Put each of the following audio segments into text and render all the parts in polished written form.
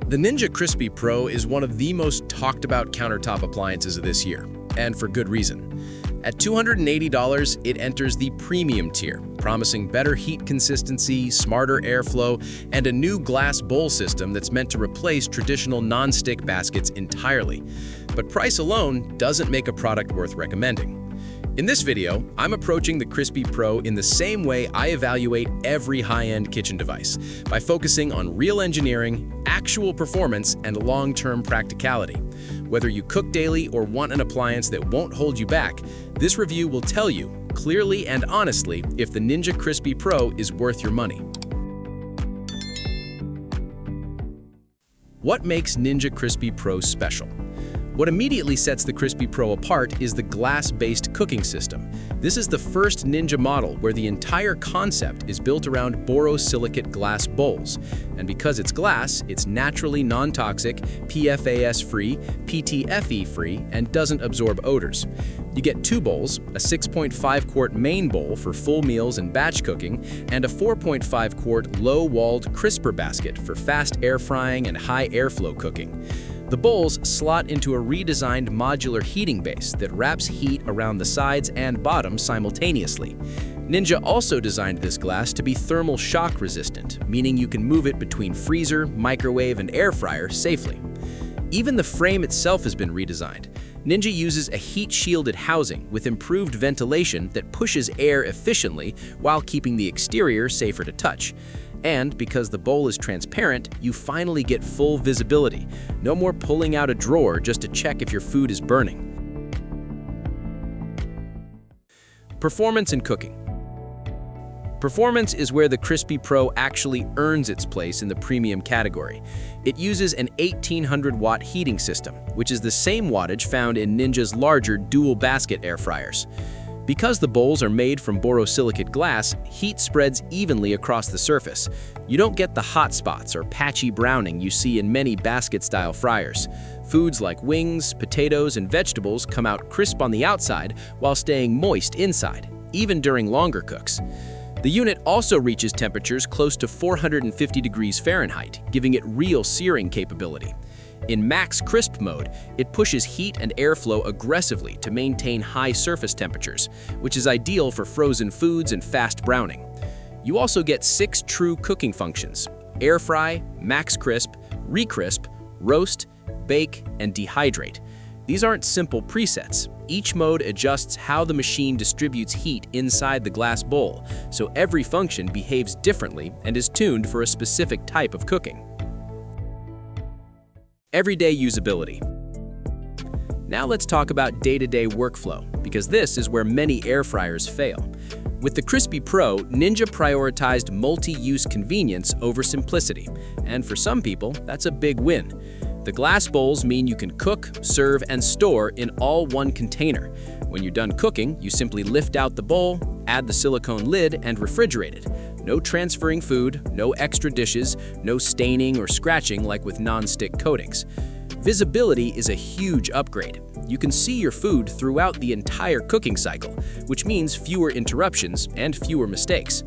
The Ninja Crispi Pro is one of the most talked about countertop appliances of this year, and for good reason. At $280, it enters the premium tier, promising better heat consistency, smarter airflow, and a new glass bowl system that's meant to replace traditional non-stick baskets entirely. But price alone doesn't make a product worth recommending. In this video, I'm approaching the Crispi Pro in the same way I evaluate every high-end kitchen device, by focusing on real engineering, actual performance, and long-term practicality. Whether you cook daily or want an appliance that won't hold you back, this review will tell you, clearly and honestly, if the Ninja Crispi Pro is worth your money. What makes Ninja Crispi Pro special? What immediately sets the Crispi Pro apart is the glass-based cooking system. This is the first Ninja model where the entire concept is built around borosilicate glass bowls. And because it's glass, it's naturally non-toxic, PFAS-free, PTFE-free, and doesn't absorb odors. You get two bowls, a 6.5-quart main bowl for full meals and batch cooking, and a 4.5-quart low-walled crisper basket for fast air frying and high airflow cooking. The bowls slot into a redesigned modular heating base that wraps heat around the sides and bottom simultaneously. Ninja also designed this glass to be thermal shock resistant, meaning you can move it between freezer, microwave, and air fryer safely. Even the frame itself has been redesigned. Ninja uses a heat-shielded housing with improved ventilation that pushes air efficiently while keeping the exterior safer to touch. And because the bowl is transparent, you finally get full visibility. No more pulling out a drawer just to check if your food is burning. Performance and cooking. Performance is where the Crispi Pro actually earns its place in the premium category. It uses an 1800-watt heating system, which is the same wattage found in Ninja's larger dual basket air fryers. Because the bowls are made from borosilicate glass, heat spreads evenly across the surface. You don't get the hot spots or patchy browning you see in many basket-style fryers. Foods like wings, potatoes, and vegetables come out crisp on the outside while staying moist inside, even during longer cooks. The unit also reaches temperatures close to 450 degrees Fahrenheit, giving it real searing capability. In max crisp mode, it pushes heat and airflow aggressively to maintain high surface temperatures, which is ideal for frozen foods and fast browning. You also get 6 true cooking functions: air fry, max crisp, recrisp, roast, bake, and dehydrate. These aren't simple presets. Each mode adjusts how the machine distributes heat inside the glass bowl, so every function behaves differently and is tuned for a specific type of cooking. Everyday usability. Now let's talk about day-to-day workflow, because this is where many air fryers fail. With the Crispi Pro, Ninja prioritized multi-use convenience over simplicity, and for some people, that's a big win. The glass bowls mean you can cook, serve, and store in all one container. When you're done cooking, you simply lift out the bowl, add the silicone lid, and refrigerate it. No transferring food, no extra dishes, no staining or scratching like with non-stick coatings. Visibility is a huge upgrade. You can see your food throughout the entire cooking cycle, which means fewer interruptions and fewer mistakes.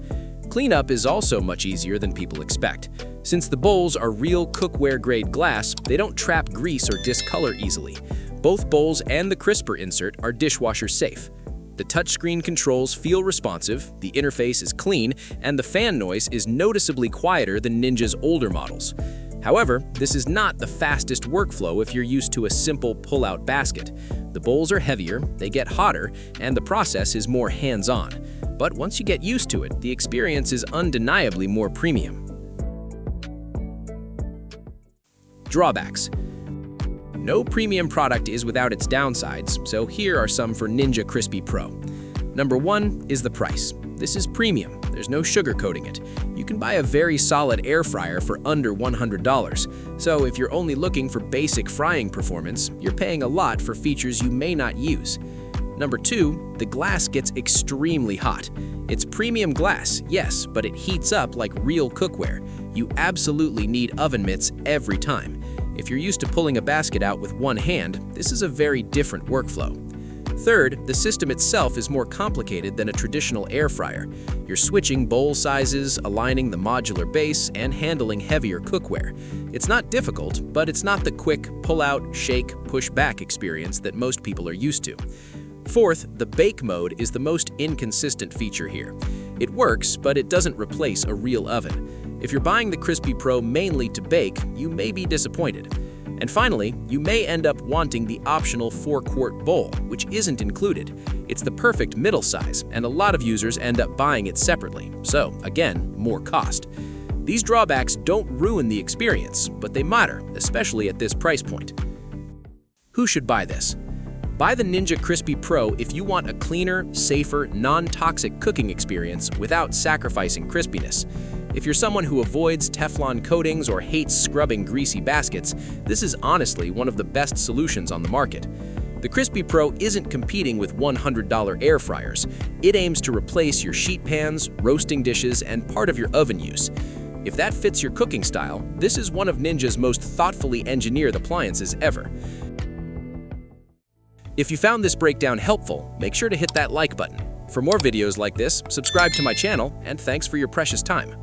Cleanup is also much easier than people expect. Since the bowls are real cookware-grade glass, they don't trap grease or discolor easily. Both bowls and the crisper insert are dishwasher safe. The touchscreen controls feel responsive, the interface is clean, and the fan noise is noticeably quieter than Ninja's older models. However, this is not the fastest workflow if you're used to a simple pull-out basket. The bowls are heavier, they get hotter, and the process is more hands-on. But once you get used to it, the experience is undeniably more premium. Drawbacks. No premium product is without its downsides, so here are some for Ninja Crispi Pro. Number 1 is the price. This is premium. There's no sugarcoating it. You can buy a very solid air fryer for under $100. So if you're only looking for basic frying performance, you're paying a lot for features you may not use. Number 2, the glass gets extremely hot. It's premium glass, yes, but it heats up like real cookware. You absolutely need oven mitts every time. If you're used to pulling a basket out with one hand, this is a very different workflow. Third, the system itself is more complicated than a traditional air fryer. You're switching bowl sizes, aligning the modular base, and handling heavier cookware. It's not difficult, but it's not the quick pull-out, shake, push-back experience that most people are used to. Fourth, the bake mode is the most inconsistent feature here. It works, but it doesn't replace a real oven. If you're buying the Crispi Pro mainly to bake, you may be disappointed. And finally, you may end up wanting the optional 4-quart bowl, which isn't included. It's the perfect middle size, and a lot of users end up buying it separately. So, again, more cost. These drawbacks don't ruin the experience, but they matter, especially at this price point. Who should buy this? Buy the Ninja Crispi Pro if you want a cleaner, safer, non-toxic cooking experience without sacrificing crispiness. If you're someone who avoids Teflon coatings or hates scrubbing greasy baskets, this is honestly one of the best solutions on the market. The Crispi Pro isn't competing with $100 air fryers. It aims to replace your sheet pans, roasting dishes, and part of your oven use. If that fits your cooking style, this is one of Ninja's most thoughtfully engineered appliances ever. If you found this breakdown helpful, make sure to hit that like button. For more videos like this, subscribe to my channel, and thanks for your precious time.